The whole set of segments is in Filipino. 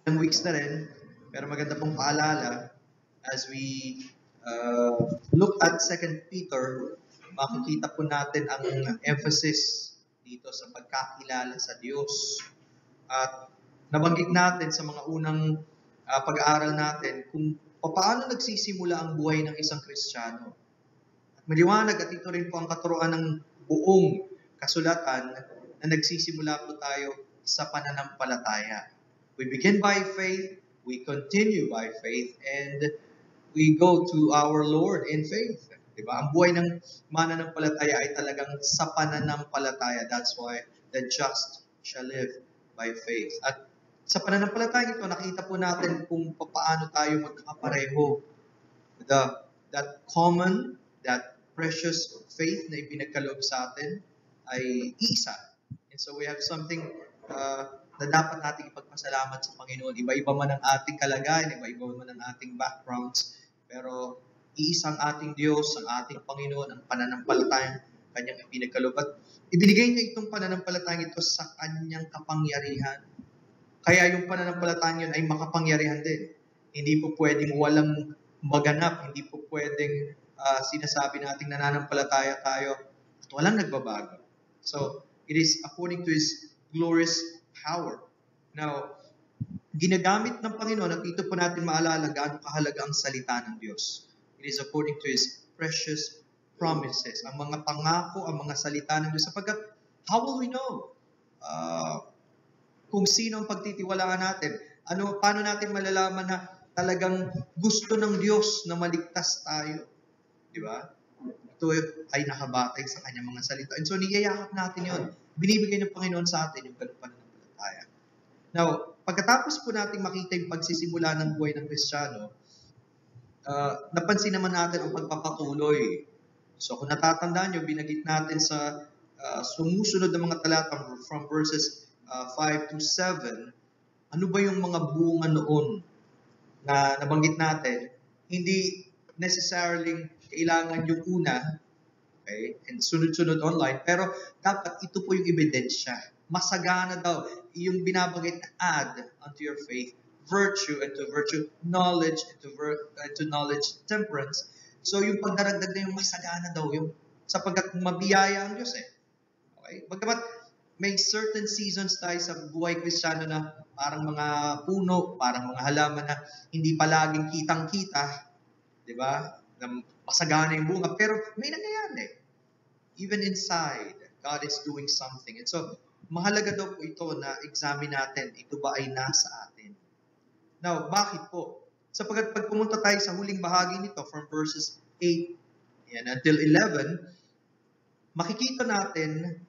Ilang weeks na rin, pero maganda pong paalala as we look at 2 Peter, makikita po natin ang emphasis dito sa pagkakilala sa Diyos. At nabanggit natin sa mga unang pag-aaral natin kung paano nagsisimula ang buhay ng isang Kristiyano. At maliwanag at ito rin po ang katuruan ng buong kasulatan na nagsisimula po tayo sa pananampalataya. We begin by faith, we continue by faith, and we go to our Lord in faith. Diba? Ang buhay ng mananampalataya ay talagang sa pananampalataya. That's why the just shall live by faith. At sa pananampalataya ito, nakita po natin kung paano tayo magkakapareho. That common, that precious faith na ibinagkaloob sa atin ay isa. And so we have something na dapat nating ipagpasalamat sa Panginoon. Iba-iba man ang ating kalagayan, iba-iba man ang ating backgrounds, pero iisang ating Diyos, ang ating Panginoon, ang pananampalatayang kanyang ipinagkaloob. At ibinigay niya itong pananampalatayang ito sa kanyang kapangyarihan. Kaya yung pananampalatayang yun ay makapangyarihan din. Hindi po pwedeng walang maganap, hindi po pwedeng sinasabi nating nananampalataya tayo at walang nagbabago. So, it is according to His glorious power. Now, ginagamit ng Panginoon at ito po natin maalala gaano kahalaga ang salita ng Diyos. It is according to His precious promises. Ang mga pangako, ang mga salita ng Diyos. Sapagkat, how will we know kung sino ang pagtitiwalaan natin? Paano natin malalaman na talagang gusto ng Diyos na maligtas tayo? Di ba? Ito ay nakabatay sa kanyang mga salita. And so, niyayakap natin yon. Binibigay ng Panginoon sa atin yung ganun pananampalataya. Now, pagkatapos po natin makita yung pagsisimula ng buhay ng Kristiyano, napansin naman natin ang pagpapatuloy. So, kung natatandaan nyo, binagit natin sa sumusunod na mga talata from verses 5 to 7, ano ba yung mga bunga noon na nabanggit natin? Hindi necessarily kailangan yung una, okay, and sunod-sunod online, pero dapat ito po yung ebidensya. Masagana daw yung binabanggit na add unto your faith, virtue, and to virtue, knowledge, and to knowledge, temperance. So yung pagdaragdag na yung masagana daw, yung sapagkat mabiyaya ang Diyos eh. Okay? Bagamat may certain seasons tayo sa buhay Kristiyano na parang mga puno, parang mga halaman na hindi palaging kitang-kita, di ba? Na masagana yung bunga, pero may nangyayari. Even inside, God is doing something. And so, mahalaga daw po ito na examine natin, ito ba ay nasa atin? Now, bakit po? Sapagkat pag pumunta tayo sa huling bahagi nito, from verses 8 until 11, makikita natin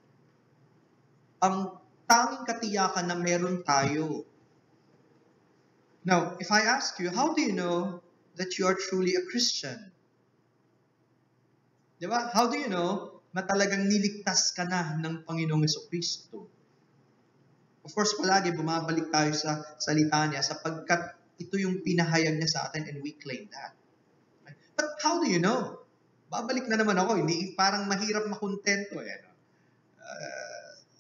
ang tanging katiyakan na meron tayo. Now, if I ask you, how do you know that you are truly a Christian? Diba? How do you know na talagang niligtas ka na ng Panginoong Jesucristo? Of course, palagi bumabalik tayo sa salita niya sapagkat ito yung pinahayag niya sa atin and we claim that. But how do you know? Babalik na naman ako. Hindi, parang mahirap makontento eh.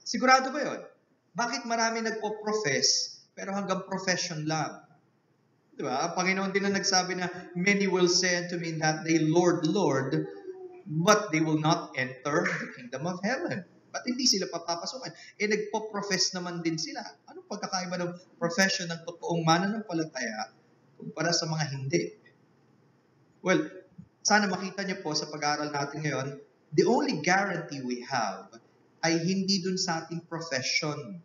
Sigurado ba yun? Bakit marami nagpo-profess pero hanggang profession lang? Diba? Ang Panginoon din na nagsabi na, many will say unto me in that day, Lord, Lord, but they will not enter the kingdom of heaven. Ba't hindi sila papapasukan? Nagpo-profess naman din sila. Anong pagkakaiba ng profession ng totoong mananampalataya kumpara sa mga hindi? Well, sana makita niyo po sa pag-aaral natin ngayon, the only guarantee we have ay hindi dun sa ating profession.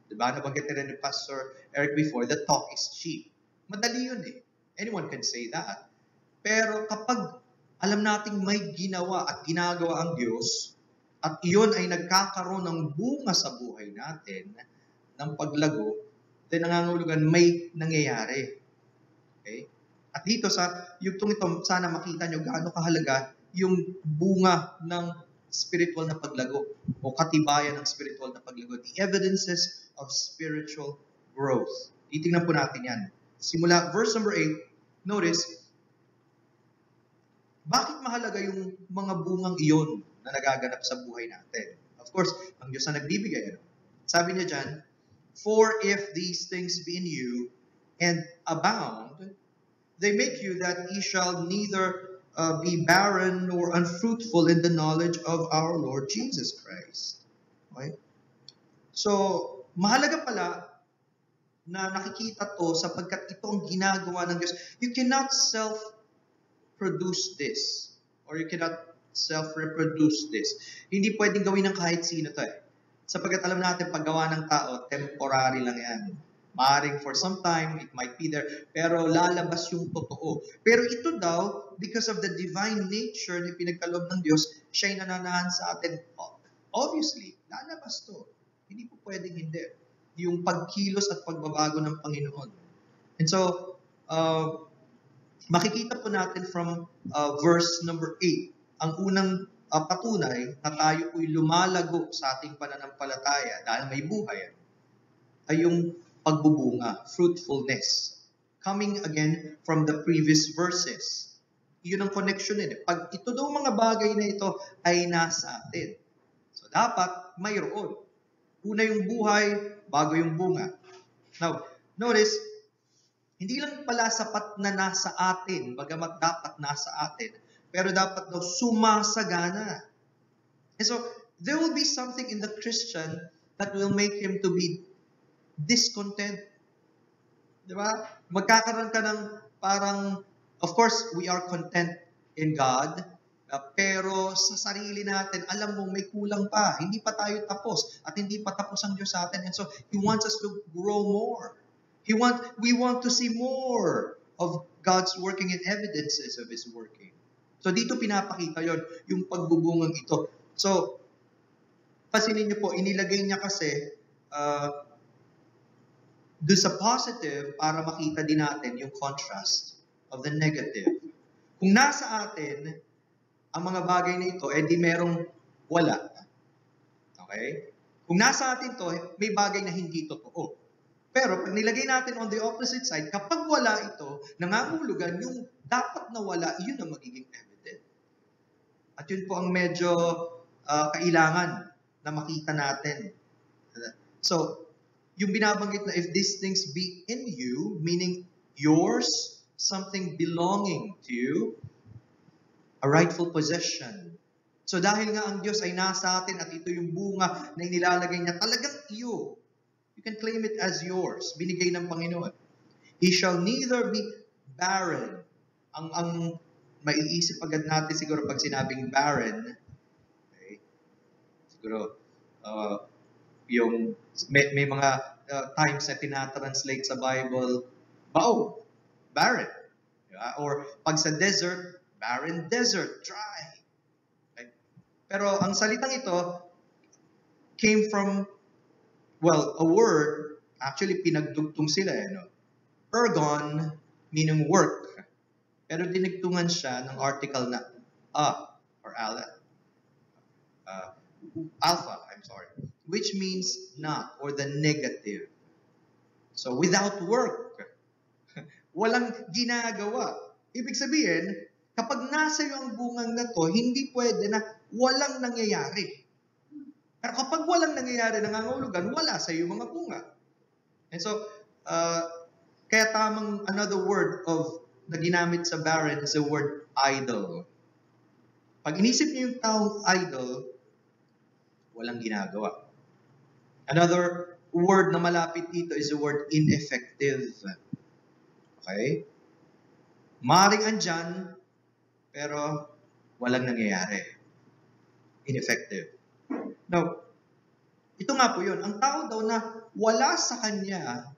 Diba? Nabanggit rin ni Pastor Eric before, the talk is cheap. Madali yun eh. Anyone can say that. Pero kapag alam nating may ginawa at ginagawa ang Diyos, at iyon ay nagkakaroon ng bunga sa buhay natin, ng paglago, then nangangulugan may nangyayari. Okay? At dito sa yugtong ito, sana makita nyo gaano kahalaga yung bunga ng spiritual na paglago o katibayan ng spiritual na paglago. The evidences of spiritual growth. Titingnan po natin yan. Simula verse number 8, notice, bakit mahalaga yung mga bungang iyon na nagaganap sa buhay natin? Of course, ang Diyos na nagbibigay. Sabi niya dyan, for if these things be in you, and abound, they make you that ye shall neither be barren nor unfruitful in the knowledge of our Lord Jesus Christ. Okay? So, mahalaga pala na nakikita to sapagkat ito ang ginagawa ng Diyos. You cannot self-produce this or you cannot self-reproduce this. Hindi pwedeng gawin ng kahit sino to eh. Sapagkat alam natin, paggawa ng tao, temporary lang yan. Maaring for some time, it might be there, pero lalabas yung totoo. Pero ito daw, because of the divine nature na pinagkaloob ng Diyos, siya'y nananahan sa atin. Obviously, lalabas to. Hindi po pwedeng hindi. Yung pagkilos at pagbabago ng Panginoon. And so, makikita po natin from verse number 8, ang unang patunay na tayo po'y lumalago sa ating pananampalataya dahil may buhay ay yung pagbubunga, fruitfulness. Coming again from the previous verses. Yun ang connection nila. Pag ito daw mga bagay na ito ay nasa atin. So dapat mayroon. Una yung buhay, bago yung bunga. Now, notice, hindi lang pala sapat na nasa atin, bagamat dapat nasa atin, pero dapat daw sumasagana. And so, there will be something in the Christian that will make him to be discontent. Diba? Magkakaroon ka ng parang, of course, we are content in God, pero sa sarili natin, alam mo, may kulang pa. Hindi pa tayo tapos. At hindi pa tapos ang Diyos sa atin. And so, He wants us to grow more. We want to see more of God's working and evidences of His working. So, dito pinapakita yon yung pagbubungang ito. So, pasinin niyo po, inilagay niya kasi doon sa positive para makita din natin yung contrast of the negative. Kung nasa atin ang mga bagay na ito, di merong wala. Okay? Kung nasa atin to, may bagay na hindi totoo. Pero pag nilagay natin on the opposite side, kapag wala ito, nangangahulugan yung dapat na wala, yun ang magiging evident. At yun po ang medyo kailangan na makita natin. So, yung binabanggit na if these things be in you, meaning yours, something belonging to you, a rightful possession. So dahil nga ang Diyos ay nasa atin at ito yung bunga na inilalagay niya, talagang iyo. You can claim it as yours, binigay ng Panginoon. He shall neither be barren. Ang maiisip agad natin siguro pag sinabing barren, okay, siguro, yung may mga times na tinatranslate sa Bible, bao, barren. Diba? Or pag sa desert, barren desert, dry. Okay? Pero ang salitang ito came from, well, a word, actually pinagdugtong sila. Ergon, meaning work. Pero dinigtungan siya ng article na or alpha, which means not, or the negative. So, without work, walang ginagawa. Ibig sabihin, kapag nasa iyo ang bungang na to, hindi pwede na walang nangyayari. Pero kapag walang nangyayari, nangangahulugan, wala sa iyo mga bunga. And so, kaya tamang another word na ginamit sa barren is the word idle. Pag inisip niyo yung taong idle, walang ginagawa. Another word na malapit dito is the word ineffective. Okay? Maring andyan, pero walang nangyayari. Ineffective. Now, ito nga po yun. Ang tao daw na wala sa kanya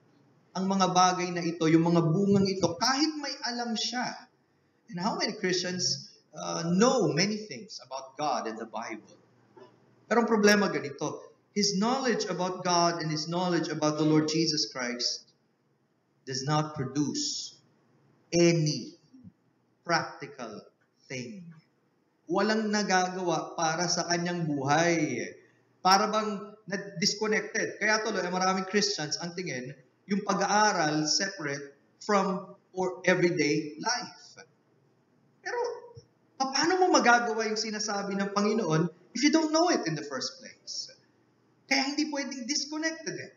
ang mga bagay na ito, yung mga bungang ito, kahit may alam siya. And how many Christians know many things about God and the Bible? Pero ang problema ganito, his knowledge about God and his knowledge about the Lord Jesus Christ does not produce any practical thing. Walang nagagawa para sa kanyang buhay. Para bang disconnected. Kaya tuloy, maraming Christians ang tingin, yung pag-aaral separate from or everyday life. Pero, paano mo magagawa yung sinasabi ng Panginoon if you don't know it in the first place? Kaya hindi pwedeng disconnected eh.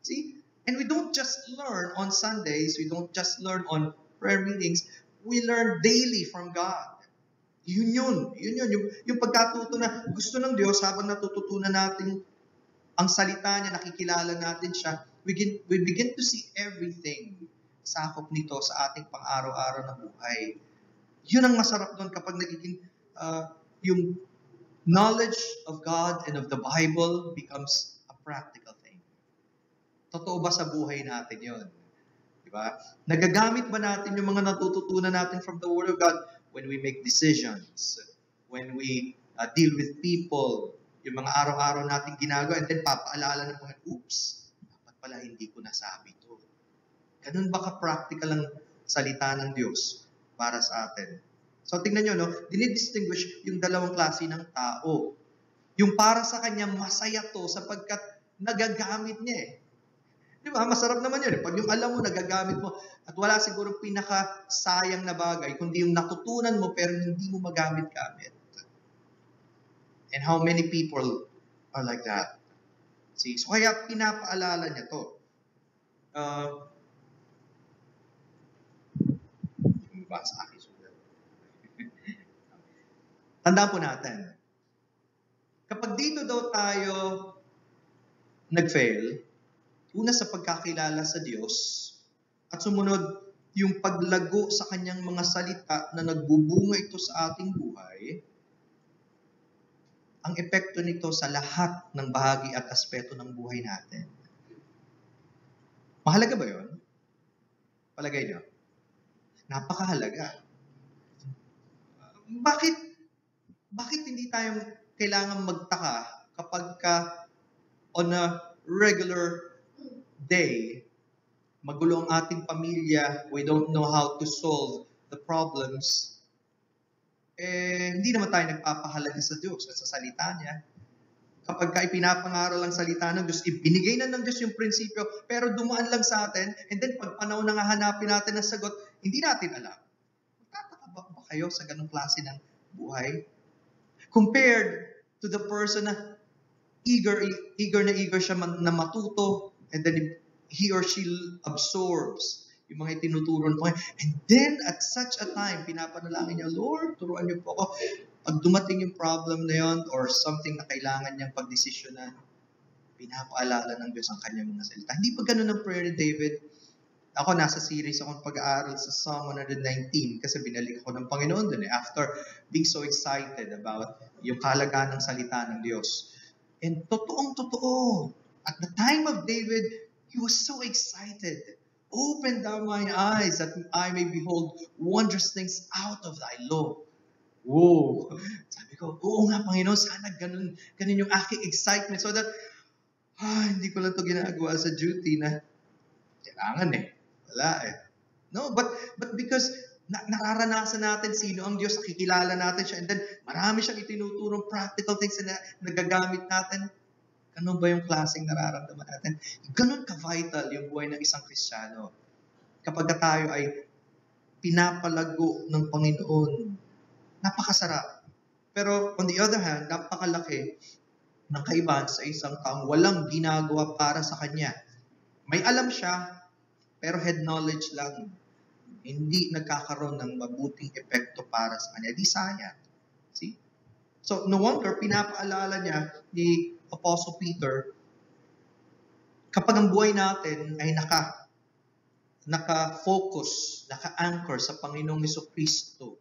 See? And we don't just learn on Sundays, we don't just learn on prayer meetings, we learn daily from God. Yun. Yung pagkatuto na gusto ng Diyos habang natututunan natin ang salita niya, nakikilala natin siya, we begin to see everything sakop nito sa ating pang-araw-araw na buhay. Yun ang masarap doon kapag nagiging yung knowledge of God and of the Bible becomes a practical thing. Totoo ba sa buhay natin yun? Diba? Nagagamit ba natin yung mga natututunan natin from the Word of God when we make decisions, when we deal with people, yung mga araw-araw natin ginagawa, and then papaalala ng mga, oops, dapat pala hindi ko nasabi ito. Ganun ba ka-practical ang salita ng Diyos para sa atin? So tingnan nyo, no? Dinidistinguish yung dalawang klase ng tao. Yung para sa kanya, masaya to sapagkat nagagamit niya eh. Di ba? Masarap naman yun. Pag yung alam mo, nagagamit mo, at wala siguro pinaka-sayang na bagay, kundi yung natutunan mo pero hindi mo magamit-gamit. And how many people are like that? See? So kaya pinapaalala niya to. Sa akin sulat. Tandaan po natin. Kapag dito daw tayo nag-fail, una sa pagkakilala sa Diyos, at sumunod yung paglago sa kanyang mga salita na nagbubunga ito sa ating buhay, ang epekto nito sa lahat ng bahagi at aspeto ng buhay natin. Mahalaga ba yun? Palagay niyo? Napakahalaga. Bakit hindi tayo kailangan magtaka kapag on a regular day, magulo ang ating pamilya, we don't know how to solve the problems, hindi naman tayo nagpapahalaga sa Diyos at sa salita niya. Kapag ipinapangaral ang salita ng Diyos, ibinigay na ng Diyos yung prinsipyo, pero dumaan lang sa atin, and then pag panahon na hahanapin natin ang sagot, hindi natin alam. Magtataka ba kayo sa ganong klase ng buhay? Compared to the person na eager siya na matuto, and then he or she absorbs yung mga itinuturon po. And then, at such a time, pinapanalangin niya, Lord, turuan niyo po ako. Pag dumating yung problem na yun, or something na kailangan niyang pagdesisyonan, pinapaalala ng Diyos ang kanyang mga salita. Hindi pa ganun ang prayer ni David. Ako, nasa series akong pag-aaral sa Psalm 119 kasi binalik ako ng Panginoon dun after being so excited about yung kahalagaan ng salita ng Diyos. And totoong-totoo, at the time of David, he was so excited. Open thou mine eyes that I may behold wondrous things out of thy law. Whoa! Sabi ko, oo nga Panginoon, sana ganun yung aking excitement so that, hindi ko lang ito ginagawa sa duty na kailangan wala No, but because nararanasan natin sino ang Diyos, nakikilala natin siya, and then marami siyang itinuturong practical things na nagagamit natin. Ganun ba yung klaseng nararamdaman natin? Ganun ka-vital yung buhay ng isang Kristiyano. Kapag tayo ay pinapalago ng Panginoon, napakasarap. Pero on the other hand, napakalaki ng kaibahan sa isang taong walang ginagawa para sa kanya. May alam siya, pero head knowledge lang. Hindi nagkakaroon ng mabuting epekto para sa kanya. Di sayang. See? So, no wonder, pinapaalala niya ni Apostle Peter, kapag ang buhay natin ay naka-focus, naka-anchor sa Panginoong Jesucristo,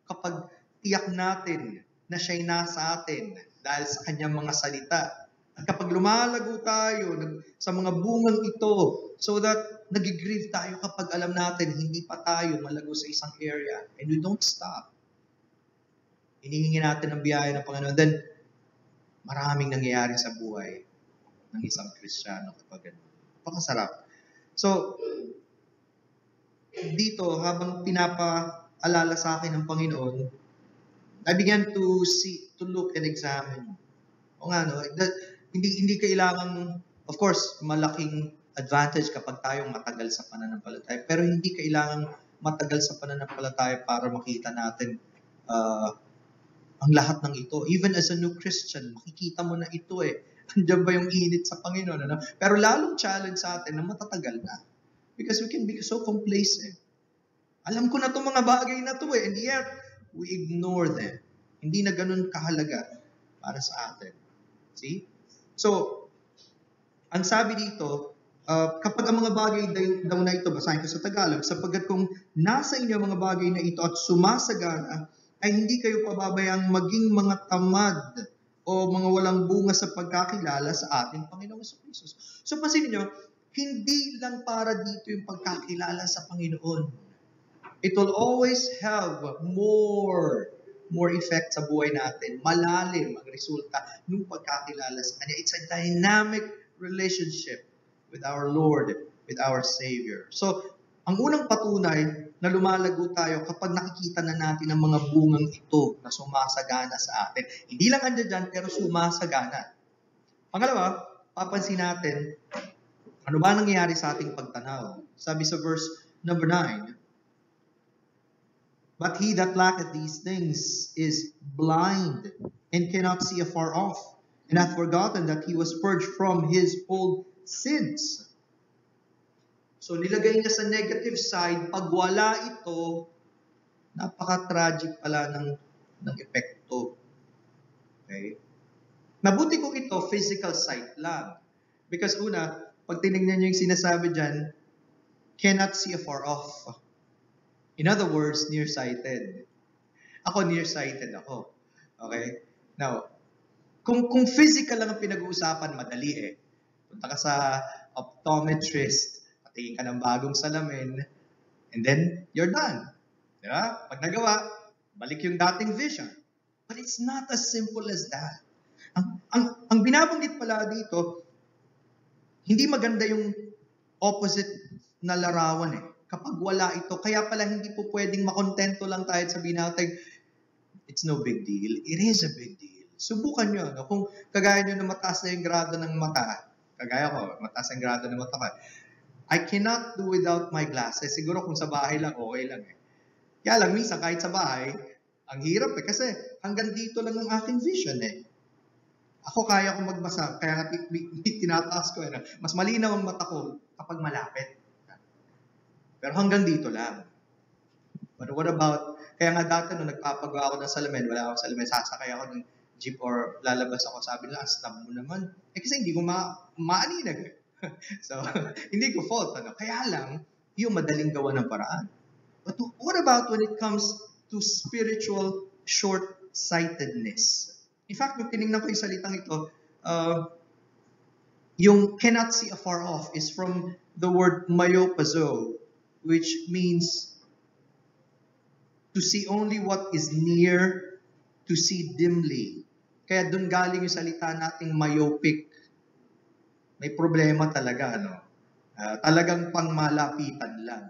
kapag tiyak natin na siya'y nasa atin dahil sa kanyang mga salita, at kapag lumalago tayo sa mga bungang ito, so that nag-grieve tayo kapag alam natin hindi pa tayo malago sa isang area, and we don't stop. Hinihingi natin ang biyaya ng Panginoon. Then, maraming nangyayari sa buhay ng isang Kristiyano kapag ganun. Napakasarap. So, dito, habang pinapaalala sa akin ng Panginoon, I began to look and examine. O nga, no? Hindi kailangan, of course, malaking advantage kapag tayong matagal sa pananampalataya. Pero hindi kailangan matagal sa pananampalataya para makita natin ang lahat ng ito. Even as a new Christian, makikita mo na ito Andiyan ba yung init sa Panginoon? Ano? Pero lalong challenge sa atin na matatagal na. Because we can be so complacent. Alam ko na itong mga bagay na to and yet, we ignore them. Hindi na ganun kahalaga para sa atin. See? So, ang sabi dito, kapag ang mga bagay daw na ito, basahin ko sa Tagalog, sapagkat kung nasa inyo ang mga bagay na ito at sumasagana, ay hindi kayo pababayang maging mga tamad o mga walang bunga sa pagkakilala sa ating Panginoong Hesus. So, pansinin nyo, hindi lang para dito yung pagkakilala sa Panginoon. It will always have more effect sa buhay natin. Malalim ang resulta ng pagkakilala sa Kanya. It's a dynamic relationship with our Lord, with our Savior. So, ang unang patunay na lumalago tayo kapag nakikita na natin ang mga bungang ito na sumasagana sa atin. Hindi lang andyan dyan, pero sumasagana. Pangalawa, papansin natin, ano ba nangyayari sa ating pagtanaw? Sabi sa verse number 9, but he that lacketh these things is blind and cannot see afar off, and hath forgotten that he was purged from his old sins. So nilagay niya sa negative side, pag wala ito, napaka-tragic pala ng epekto. Okay? Mabuti kung ito, physical sight lang. Because una, pag tinignan niyo yung sinasabi dyan, cannot see afar off. In other words, nearsighted. Ako, nearsighted ako. Okay? Now, kung physical lang ang pinag-uusapan, madali eh. Punta ka sa optometrist, patingin ka ng bagong salamin, and then, you're done. Diba? Pag nagawa, balik yung dating vision. But it's not as simple as that. Ang binabanggit pala dito, hindi maganda yung opposite na larawan eh. Kapag wala ito, kaya pala hindi po pwedeng makontento lang tayo at sabihin natin, it's no big deal. It is a big deal. Subukan nyo. No? Kung kagaya nyo na mataas na yung grado ng mata, kagaya ko, mataas ang grado ng mata ko, I cannot do without my glasses. Siguro kung sa bahay lang, okay lang eh. Kaya lang, minsan kahit sa bahay, ang hirap eh. Kasi hanggang dito lang ang aking vision eh. Ako kaya ko magbasa, kaya nga tinataas ko. Mas malinaw ang mata ko kapag malapit. Pero hanggang dito lang. But what about, kaya nga dati nung nagpapagawa ako ng salamin, wala akong salamin, sasakay ako ng jeep or lalabas ako, sabi nila, stab mo naman. Eh kasi hindi ko maaninag. So, hindi ko fault. Kaya lang, yung madaling gawa ng paraan. But what about when it comes to spiritual short-sightedness? In fact, nung tinignan ko yung salitang ito, yung cannot see afar off is from the word myopazo, which means to see only what is near, to see dimly. Kaya doon galing yung salita nating myopic. May problema talaga, ano? Talagang pangmalapitan lang.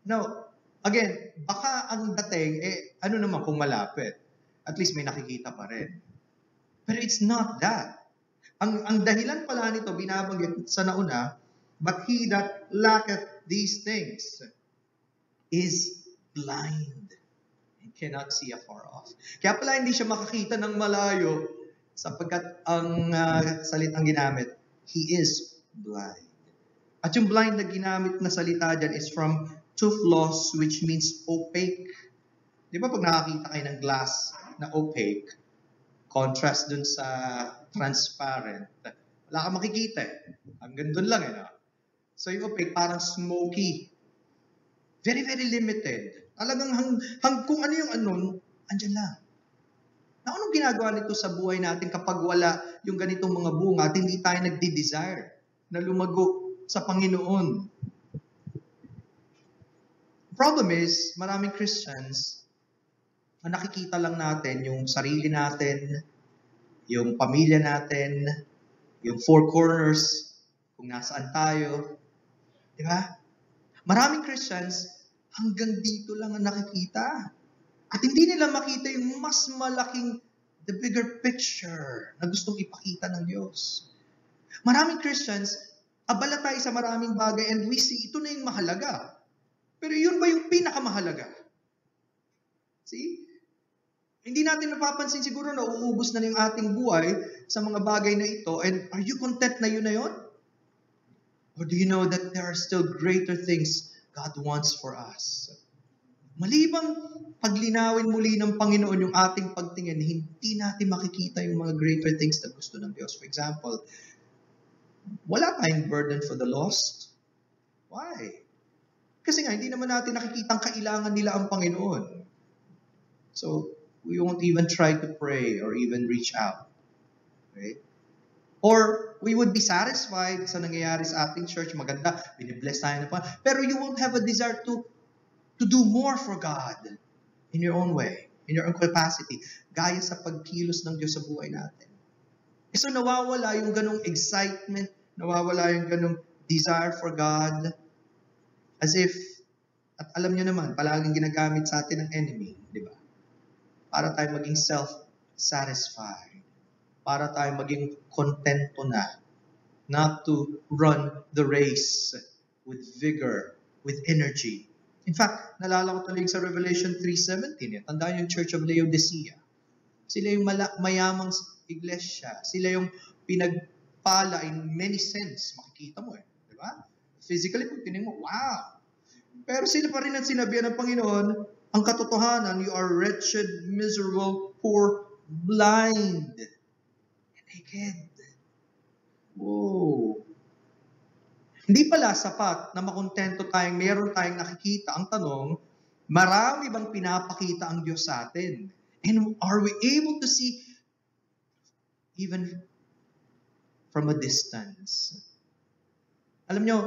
Now, again, baka ang dating, ano naman kung malapit? At least may nakikita pa rin. Pero it's not that. Ang dahilan pala nito, binabanggit sa nauna, but he that lacketh these things is blind and cannot see afar off. Kaya pala hindi siya makakita ng malayo sapagkat ang salitang ginamit, he is blind. At yung blind na ginamit na salita dyan is from tuflos, which means opaque. Di ba pag nakakita kayo ng glass na opaque, contrast dun sa transparent, wala kang makikita eh. Hanggang dun lang eh. No? So yung opaque parang smoky. Very, very limited. Talagang kung ano yung anon, andyan lang. Na anong ginagawa nito sa buhay natin kapag wala yung ganitong mga bunga at hindi tayo nagdi-desire na lumago sa Panginoon? Problem is, maraming Christians, ang nakikita lang natin yung sarili natin, yung pamilya natin, yung four corners, kung nasaan tayo. Di ba? Maraming Christians, hanggang dito lang ang nakikita. At hindi nila makita yung mas malaking, the bigger picture na gustong ipakita ng Diyos. Maraming Christians, abala tayo sa maraming bagay and we see, ito na yung mahalaga. Pero yun ba yung pinakamahalaga? See? Hindi natin napapansin siguro na uubos na yung ating buhay sa mga bagay na ito. And are you content na yun na yun? Or do you know that there are still greater things God wants for us? Mali bang paglinawin muli ng Panginoon yung ating pagtingin, hindi natin makikita yung mga greater things na gusto ng Diyos. For example, wala tayong burden for the lost. Why? Kasi nga, hindi naman natin nakikitang kailangan nila ang Panginoon. So, we won't even try to pray or even reach out. Okay? Or, we would be satisfied sa nangyayari sa ating church. Maganda, binibless tayo na pa. Pero you won't have a desire to do more for God in your own way, in your own capacity, gaya sa pagkilos ng Diyos sa buhay natin. So nawawala yung ganong excitement, nawawala yung ganong desire for God, as if, at alam nyo naman, palaging ginagamit sa atin ng enemy, di ba? Para tayo maging self-satisfied, para tayo maging kontento na, not to run the race with vigor, with energy. In fact, nalala ko tuloy sa Revelation 3:17. Tandaan yung Church of Laodicea. Sila yung mayamang iglesia. Sila yung pinagpala in many sense. Makikita mo di ba? Physically, kung tingin mo, wow! Pero sila pa rin ang sinabihan ng Panginoon, ang katotohanan, you are wretched, miserable, poor, blind, and naked. Whoa! Hindi pala sapat na makontento tayong meron tayong nakikita. Ang tanong, marami bang pinapakita ang Diyos sa atin? And are we able to see even from a distance? Alam nyo,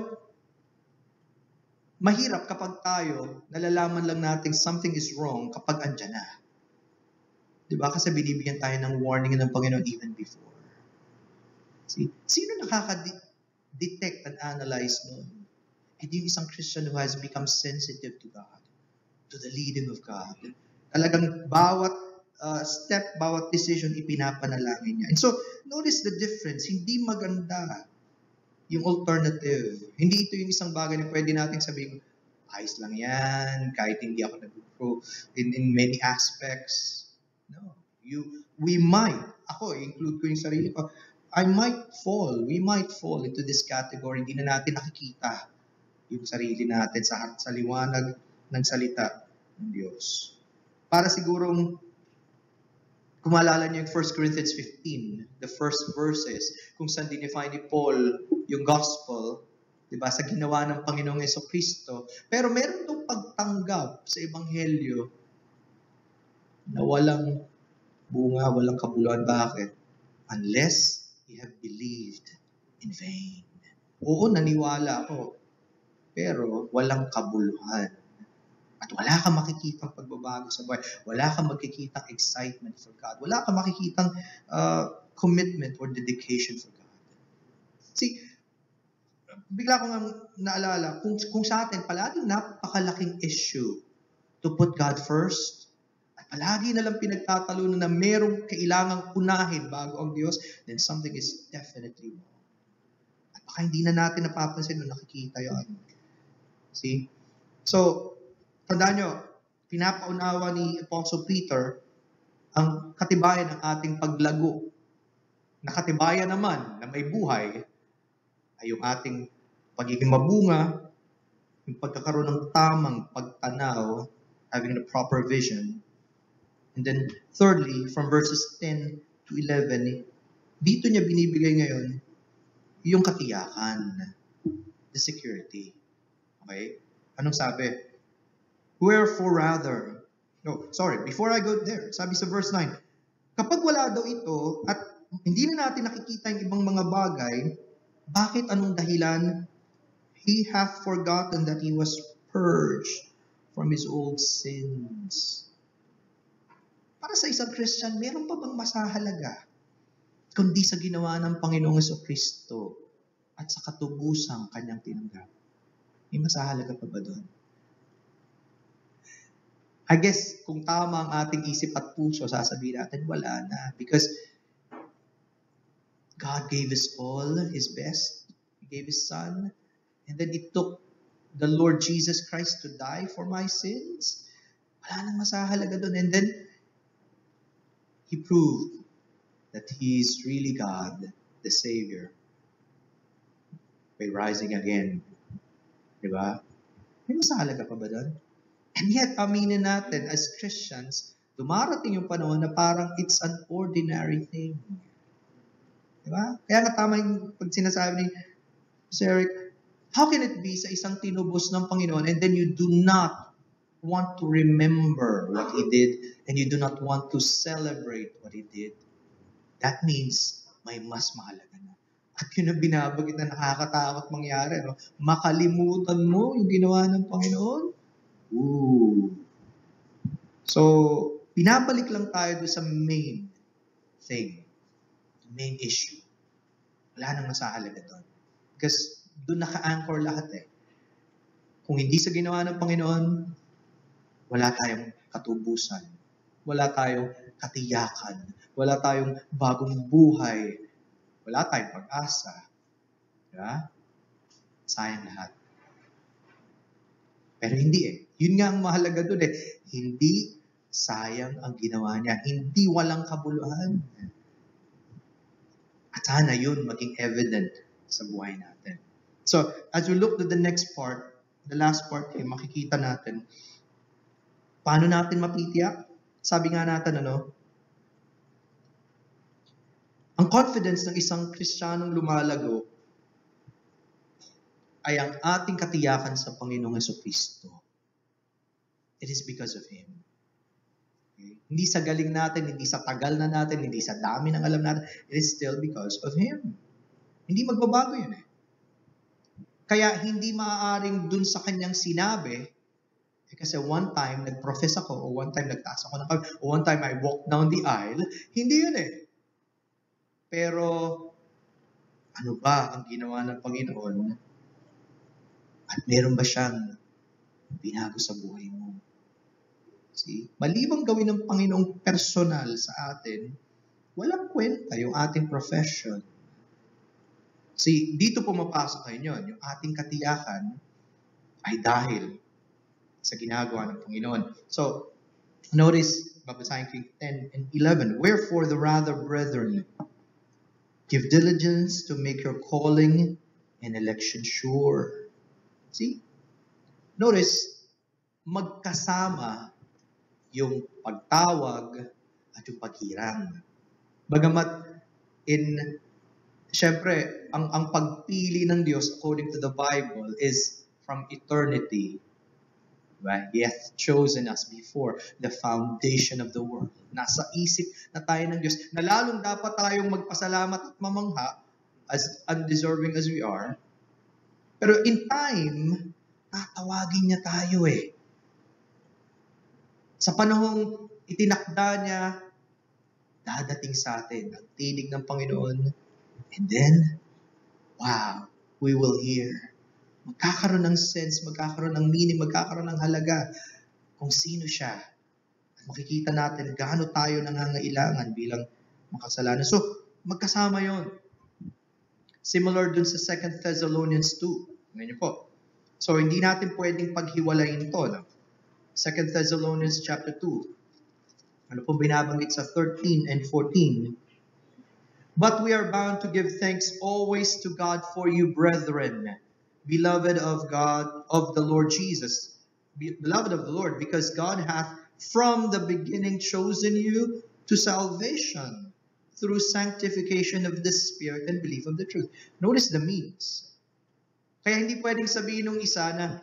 mahirap kapag tayo nalalaman lang natin something is wrong kapag andyan na. Diba? Kasi binibigyan tayo ng warning ng Panginoon even before. See? Sino nakaka-detect and analyze nun? Hindi yung isang Christian who has become sensitive to God, to the leading of God. Talagang bawat step, bawat decision, ipinapanalangin niya. And so, notice the difference. Hindi maganda yung alternative. Hindi ito yung isang bagay na pwede nating sabihin, ayos lang yan, kahit hindi ako nag-grow in many aspects. No. We might, ako, include ko yung sarili ko, we might fall into this category. Hindi na natin nakikita yung sarili natin sa liwanag ng salita ng Diyos. Para sigurong, kung maalala niyo yung 1 Corinthians 15, the first verses, kung saan dinefine ni Paul yung gospel, diba, sa ginawa ng Panginoong Jesucristo. Pero meron itong pagtanggap sa Ebanghelyo na walang bunga, walang kabuluhan. Bakit? Unless you have believed in vain. Oo, naniwala ako. Pero walang kabuluhan. At wala kang makikitang pagbabago sa buhay. Wala kang makikitang excitement for God. Wala kang makikitang commitment or dedication for God. See, bigla ko nga naalala, kung sa atin, palaging napakalaking issue to put God first, at palagi na lang pinagtatalunan na merong kailangang unahin bago ang Diyos, then something is definitely wrong. At baka hindi na natin napapansin o nakikita yun. See? So, tandaan nyo, pinapaunawa ni Apostle Peter ang katibayan ng ating paglago. Nakatibayan naman na may buhay ay yung ating pagiging mabunga, yung pagkakaroon ng tamang pagtanaw, having the proper vision. And then, thirdly, from verses 10 to 11, dito niya binibigay ngayon yung katiyakan, the security. Okay? Anong sabi? Wherefore rather, before I go there, sabi sa verse 9, kapag wala daw ito at hindi na natin nakikita yung ibang mga bagay, bakit anong dahilan? He hath forgotten that he was purged from his old sins. Para sa isang Christian, meron pa bang masahalaga kundi sa ginawa ng Panginoong Jesucristo at sa katubusang kanyang tinanggap? May masahalaga pa ba doon? I guess, kung tama ang ating isip at puso, sasabihin natin, wala na. Because God gave us all His best. He gave His Son. And then it took the Lord Jesus Christ to die for my sins. Wala nang masahalaga doon. And then, He proved that He is really God, the Savior, by rising again. Diba? May masahalaga pa ba doon? And yet, aminin natin, as Christians, dumarating yung panahon na parang it's an ordinary thing. Diba? Kaya nga tama yung pag sinasabi ni Sir Eric, how can it be sa isang tinubos ng Panginoon and then you do not want to remember what He did and you do not want to celebrate what He did? That means may mas mahalaga na. At yun ang binabagit na nakakatakot mangyari. No? Makalimutan mo yung ginawa ng Panginoon. Ooh. So, pinabalik lang tayo doon sa main thing. Main issue. Wala nang masahalaga doon. Because doon naka-anchor lahat eh. Kung hindi sa ginawa ng Panginoon, wala tayong katubusan. Wala tayong katiyakan. Wala tayong bagong buhay. Wala tayong pag-asa. Diba? Sayang lahat. Pero hindi eh. Yun nga ang mahalaga doon eh. Hindi sayang ang ginawa niya. Hindi walang kabuluhan. At sana yun maging evident sa buhay natin. So, as we look to the next part, the last part, makikita natin, paano natin mapitiyak? Sabi nga natin, ang confidence ng isang Kristiyanong lumalago ay ang ating katiyakan sa Panginoong Jesucristo. It is because of Him. Okay? Hindi sa galing natin, hindi sa tagal na natin, hindi sa dami ng alam natin. It is still because of Him. Hindi magbabago yun eh. Kaya hindi maaaring dun sa kanyang sinabi, kasi one time nag-profess ako, o one time nagtaas ako ng kamay, o one time I walked down the aisle, hindi yun eh. Pero, ano ba ang ginawa ng Panginoon? At meron ba siyang binago sa buhay mo? See? Malibang gawin ng Panginoong personal sa atin, walang kwenta yung ating profession. See, dito pumapasok kayo yun. Yung ating katiyakan ay dahil sa ginagawa ng Panginoon. So, notice, babasahin ko 10 and 11. Wherefore the rather, brethren, give diligence to make your calling and election sure. See? Notice, magkasama yung pagtawag at yung paghirang. Bagamat siyempre, ang pagpili ng Diyos according to the Bible is from eternity. Right? He hath chosen us before the foundation of the world. Nasa isip na tayo ng Diyos na lalong dapat tayong magpasalamat at mamangha as undeserving as we are. Pero in time, tatawagin niya tayo eh. Sa panahong itinakda niya, dadating sa atin ang tinig ng Panginoon. And then, wow, we will hear. Magkakaroon ng sense, magkakaroon ng meaning, magkakaroon ng halaga kung sino siya. At makikita natin gaano tayo nangangailangan bilang makasalanan. So, magkasama yon. Similar dun sa 2 Thessalonians 2. Tingnan niyo po. So, hindi natin pwedeng paghiwalayin to. No? 2 Thessalonians chapter 2. Ano pong binabanggit sa 13 and 14? But we are bound to give thanks always to God for you, brethren, beloved of God, of the Lord Jesus, beloved of the Lord, because God hath from the beginning chosen you to salvation through sanctification of the Spirit and belief of the truth. Notice the means. Kaya hindi pwedeng sabihin ng isa na,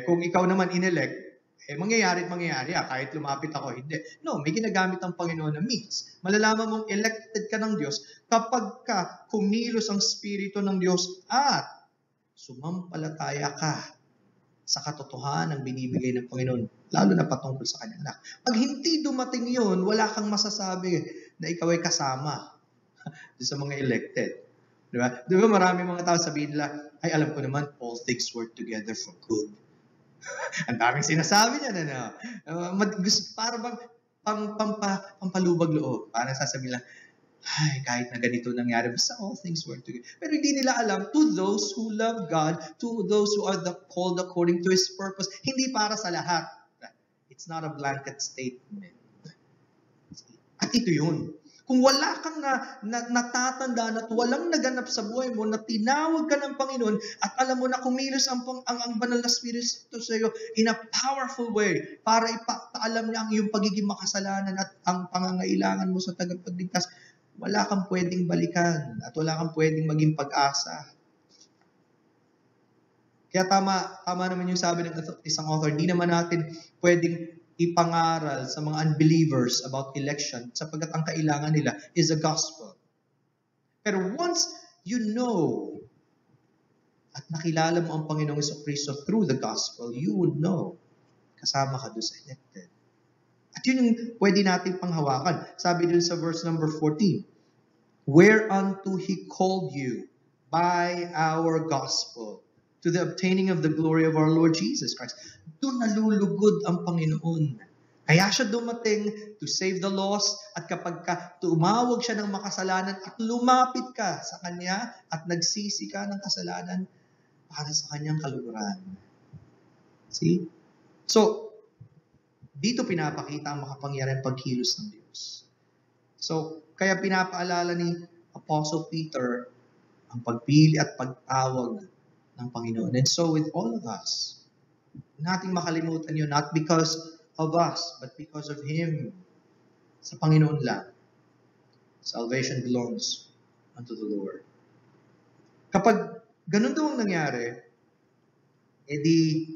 kung ikaw naman inelect, mangyayari kahit lumapit ako, hindi. No, may ginagamit ang Panginoon na means. Malalaman mong elected ka ng Diyos kapag ka kumilos ang Espiritu ng Diyos at sumampalataya ka sa katotohanan ng binibigay ng Panginoon, lalo na patungkol sa kanyang anak. Pag hindi dumating yun, wala kang masasabi na ikaw ay kasama sa mga elected. Diba? Diba marami mga tao sabihin nila, ay alam ko naman, all things work together for good. Ang daming sinasabi niya na para bang pampalubag loob. Parang sasabihin lang, ay, kahit na ganito nangyari, basta all things work together. Pero hindi nila alam, to those who love God, to those who are called according to His purpose, hindi para sa lahat. It's not a blanket statement. At ito yun. Kung wala kang natatandaan at walang naganap sa buhay mo na tinawag ka ng Panginoon at alam mo na kumilos ang banal na Espiritu sa iyo in a powerful way para ipaalam niya ang iyong pagiging makasalanan at ang pangangailangan mo sa tagapagligtas, wala kang pwedeng balikan at wala kang pwedeng maging pag-asa. Kaya tama naman yung sabi ng isang author, di naman natin pwedeng ipangaral sa mga unbelievers about election sapagkat ang kailangan nila is the gospel. Pero once you know at nakilala mo ang Panginoong Jesucristo through the gospel, you would know kasama ka doon sa elected. At yun yung pwede natin panghawakan. Sabi dun sa verse number 14, whereunto He called you by our gospel to the obtaining of the glory of our Lord Jesus Christ. Doon nalulugod ang Panginoon. Kaya siya dumating to save the lost at kapag tumawag siya ng makasalanan at lumapit ka sa Kanya at nagsisi ka ng kasalanan para sa Kanyang kaluguran. See? So, dito pinapakita ang makapangyarihan pagkilos ng Diyos. So, kaya pinapaalala ni Apostle Peter ang pagpili at pagtawag ng Panginoon. And so with all of us, nating makalimutan yun, not because of us, but because of Him. Sa Panginoon lang. Salvation belongs unto the Lord. Kapag ganun daw ang nangyari, edi,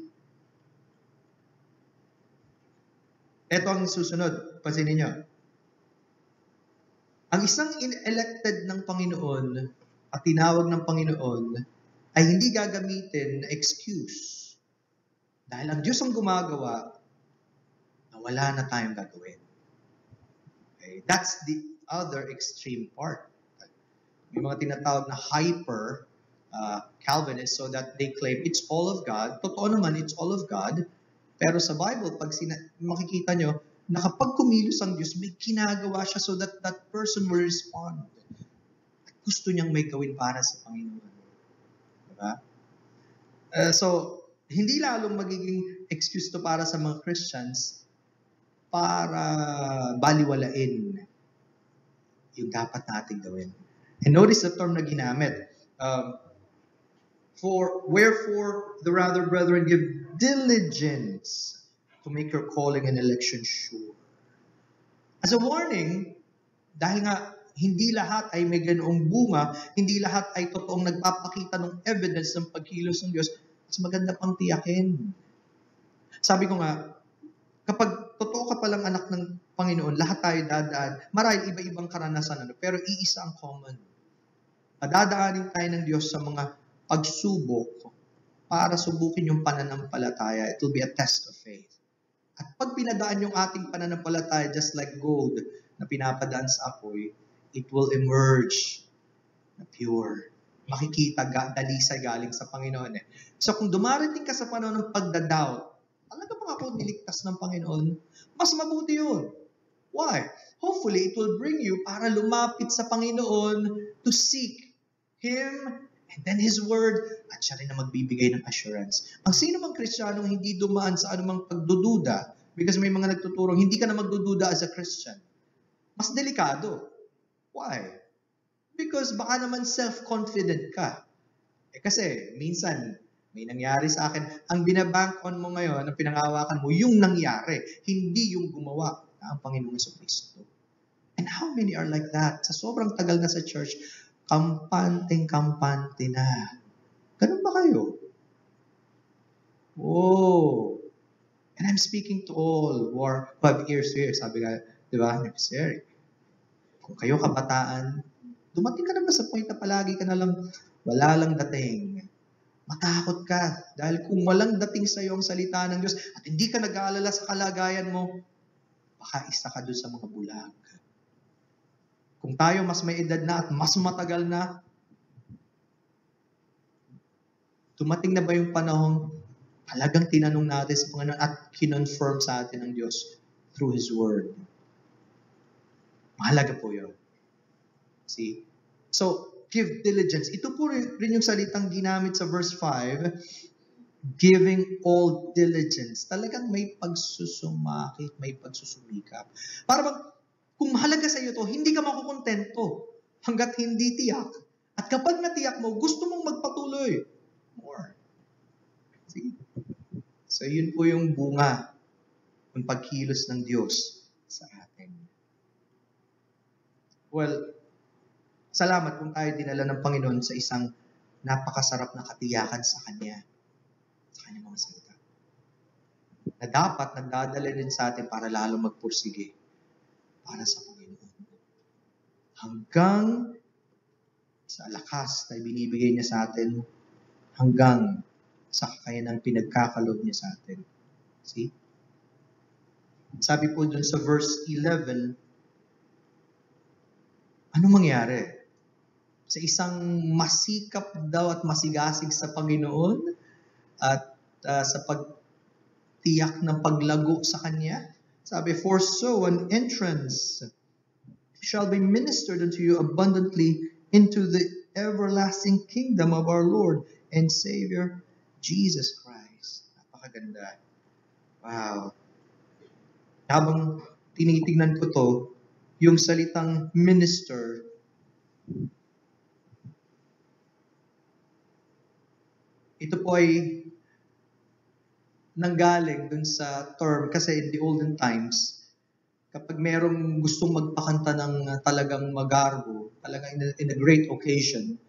eto ang susunod, pansinin niyo. Ang isang elected ng Panginoon at tinawag ng Panginoon ay hindi gagamitin na excuse. Dahil ang Diyos ang gumagawa na wala na tayong gagawin. Okay? That's the other extreme part. May mga tinatawag na hyper Calvinists so that they claim it's all of God. Totoo naman, it's all of God. Pero sa Bible, pag makikita nyo, na kapag kumilos ang Diyos, may ginagawa siya so that that person will respond. At gusto niyang may gawin para sa Panginoon. Diba? So, hindi lalong magiging excuse to para sa mga Christians para baliwalain yung dapat natin gawin. And notice the term na ginamit. Wherefore, the rather, brethren, give diligence to make your calling and election sure. As a warning, dahil nga hindi lahat ay may ganoong bunga, hindi lahat ay totoong nagpapakita ng evidence ng pagkilos ng Diyos, mas maganda pang tiyakin. Sabi ko nga, kapag totoo ka palang anak ng Panginoon, lahat tayo dadaan. Marahil iba-ibang karanasan, pero iisa ang common. Madadaanin tayo ng Diyos sa mga pagsubok para subukin yung pananampalataya. It will be a test of faith. At pag pinadaan yung ating pananampalataya, just like gold na pinapadaan sa apoy, it will emerge na pure. Makikita dalisay galing sa Panginoon. So kung dumarating ka sa panahon ng pagdadoubt, talaga bang ako niligtas ng Panginoon? Mas mabuti yun. Why? Hopefully, it will bring you para lumapit sa Panginoon to seek Him and then His Word, at siya rin na magbibigay ng assurance. Ang sino mang Kristiyanong hindi dumaan sa anumang pagdududa, because may mga nagtuturong, hindi ka na magdududa as a Christian, mas delikado. Why? Because baka naman self-confident ka. Kasi minsan, may nangyari sa akin, ang binabank on mo ngayon, ang pinangawakan mo, yung nangyari, hindi yung gumawa na ang Panginoong Jesucristo. And how many are like that? Sa sobrang tagal na sa church, kampanteng-kampante na. Ganun ba kayo? Oh. And I'm speaking to all who have ears to hear. Sabi nga, di ba, Sir, kung kayo kabataan, dumating ka na ba sa point na palagi ka na lang, wala lang dating. Matakot ka. Dahil kung walang dating sa iyo ang salita ng Diyos at hindi ka nag-aalala sa kalagayan mo, baka isa ka doon sa mga bulag. Kung tayo mas may edad na at mas matagal na, dumating na ba yung panahon talagang tinanong natin sa Panginoon at kinonfirm sa atin ng Diyos through His Word? Mahalaga po yun. See? So, give diligence. Ito po rin yung salitang ginamit sa verse 5, giving all diligence. Talagang may pagsusumikap, may pagsusumikap. Para bang Kung mahalaga sa iyo to, hindi ka makukontento hanggat hindi tiyak. At kapag natiyak mo, gusto mong magpatuloy. More. See? So yun po yung bunga ng pagkilos ng Diyos sa atin. Well, salamat kung tayo dinala ng Panginoon sa isang napakasarap na katiyakan sa Kanya. Sa Kanyang mga salita. Na dapat nagdadala din sa atin para lalo magpursige para sa Panginoon. Hanggang sa lakas na binibigay niya sa atin, hanggang sa kakayanang pinagkakaloob niya sa atin. See? Sabi po dun sa verse 11, anong mangyari? Sa isang masikap daw at masigasig sa Panginoon at sa pagtiyak ng paglago sa Kanya, sabi, for so an entrance shall be ministered unto you abundantly into the everlasting kingdom of our Lord and Savior, Jesus Christ. Napakaganda. Wow. Habang tinitingnan ko to, yung salitang minister, ito po ay nanggaling dun sa term, kasi in the olden times, kapag merong gustong magpakanta ng talagang magarbo, talagang in a great occasion,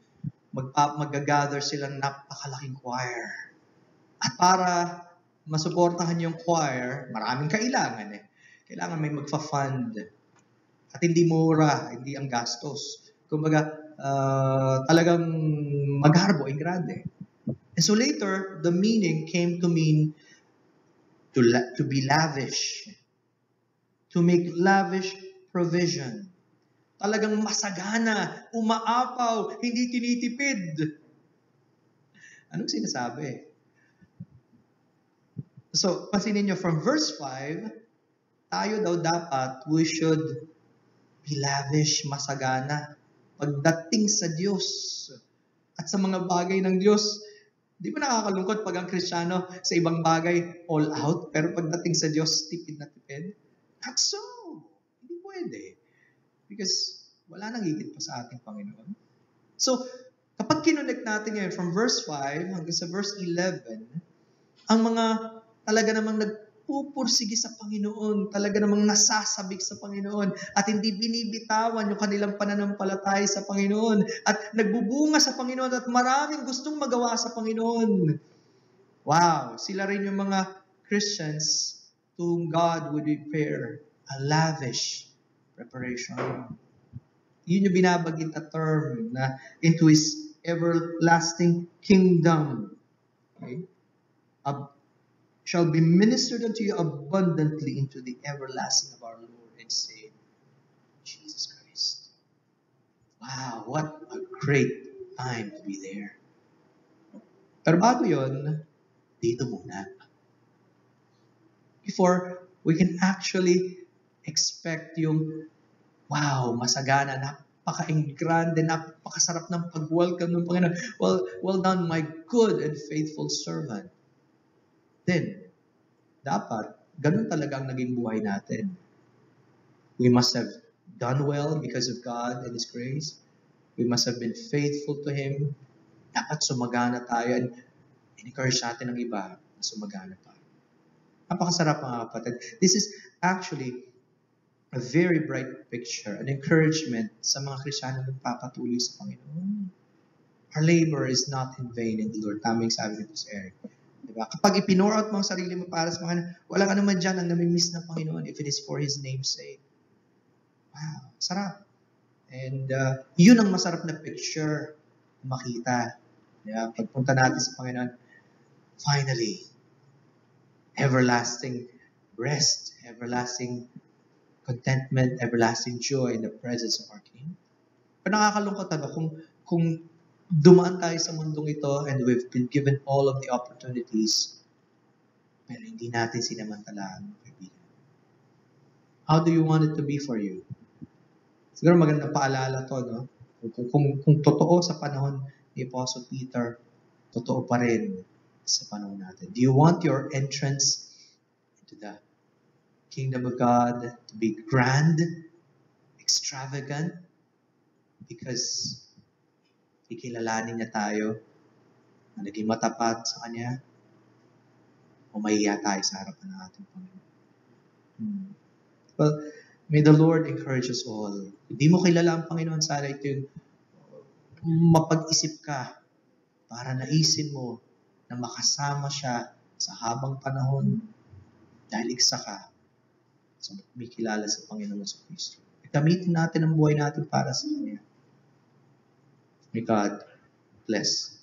mag-gather silang napakalaking choir. At para masuportahan yung choir, maraming kailangan eh. Kailangan may magfa-fund. At hindi mura, hindi ang gastos. Kumbaga, talagang magarbo, grande. And so later, the meaning came to mean to be lavish. To make lavish provision. Talagang masagana, umaapaw, hindi tinitipid. Anong sinasabi? So, pansinin nyo, from verse 5, tayo daw dapat, we should be lavish, masagana. Pagdating sa Diyos at sa mga bagay ng Diyos, di ba nakakalungkot pag ang Kristiyano sa ibang bagay all out, pero pagdating sa Diyos, tipid na tipid? Not so. Hindi pwede. Because wala nang higit pa sa ating Panginoon. So, kapag kinonect natin ngayon from verse 5 hanggang sa verse 11, ang mga talaga namang nagpupursige sa Panginoon, talaga namang nasasabik sa Panginoon, at hindi binibitawan yung kanilang pananampalataya sa Panginoon, at nagbubunga sa Panginoon, at maraming gustong magawa sa Panginoon. Wow! Sila rin yung mga Christians to whom God would prepare a lavish preparation. Yun yung binabagit na term na into His everlasting kingdom. Okay? Shall be ministered unto you abundantly into the everlasting of our Lord and Savior, Jesus Christ. Wow, what a great time to be there. Pero bago yun, dito muna. Before we can actually expect yung, wow, masagana, napaka-grande, napakasarap ng pag-welcome ng Panginoon. Well done, my good and faithful servant. Then, dapat, ganun talaga ang naging buhay natin. We must have done well because of God and His grace. We must have been faithful to Him. Dapat sumagana tayo and encourage natin ang iba na sumagana pa. Napakasarap mga kapatid. This is actually a very bright picture, an encouragement sa mga Kristiyano na nagpapatuloy sa Panginoon. Our labor is not in vain in the Lord. Tamang sabi nito si Eric. Diba? Kapag ipinore out mo ang sarili mo para sa Panginoon, walang anuman dyan ang namimiss ng Panginoon if it is for His name's sake. Wow, sarap. And yun ang masarap na picture makita. Diba? Pagpunta natin sa Panginoon, finally, everlasting rest, everlasting contentment, everlasting joy in the presence of our King. Pero nakakalungkot kung dumaan tayo sa mundong ito and we've been given all of the opportunities, pero hindi natin sinamantalaan, mga kaibigan. How do you want it to be for you? Siguro magandang paalala to, no? Kung totoo sa panahon ni Apostle Peter, totoo pa rin sa panahon natin. Do you want your entrance into the kingdom of God to be grand? extravagant because kikilalanin niya tayo na naging matapat sa Kanya, o mahiya tayo sa harapan ng ating Panginoon. Well, may the Lord encourage us all. Hindi mo kilala ang Panginoon, sana ito yung mapag-isip ka para naisin mo na makasama siya sa habang panahon dahil isa ka sa may kilala sa Panginoon sa Kristo. Gamitin natin ang buhay natin para sa Kanya. May God bless.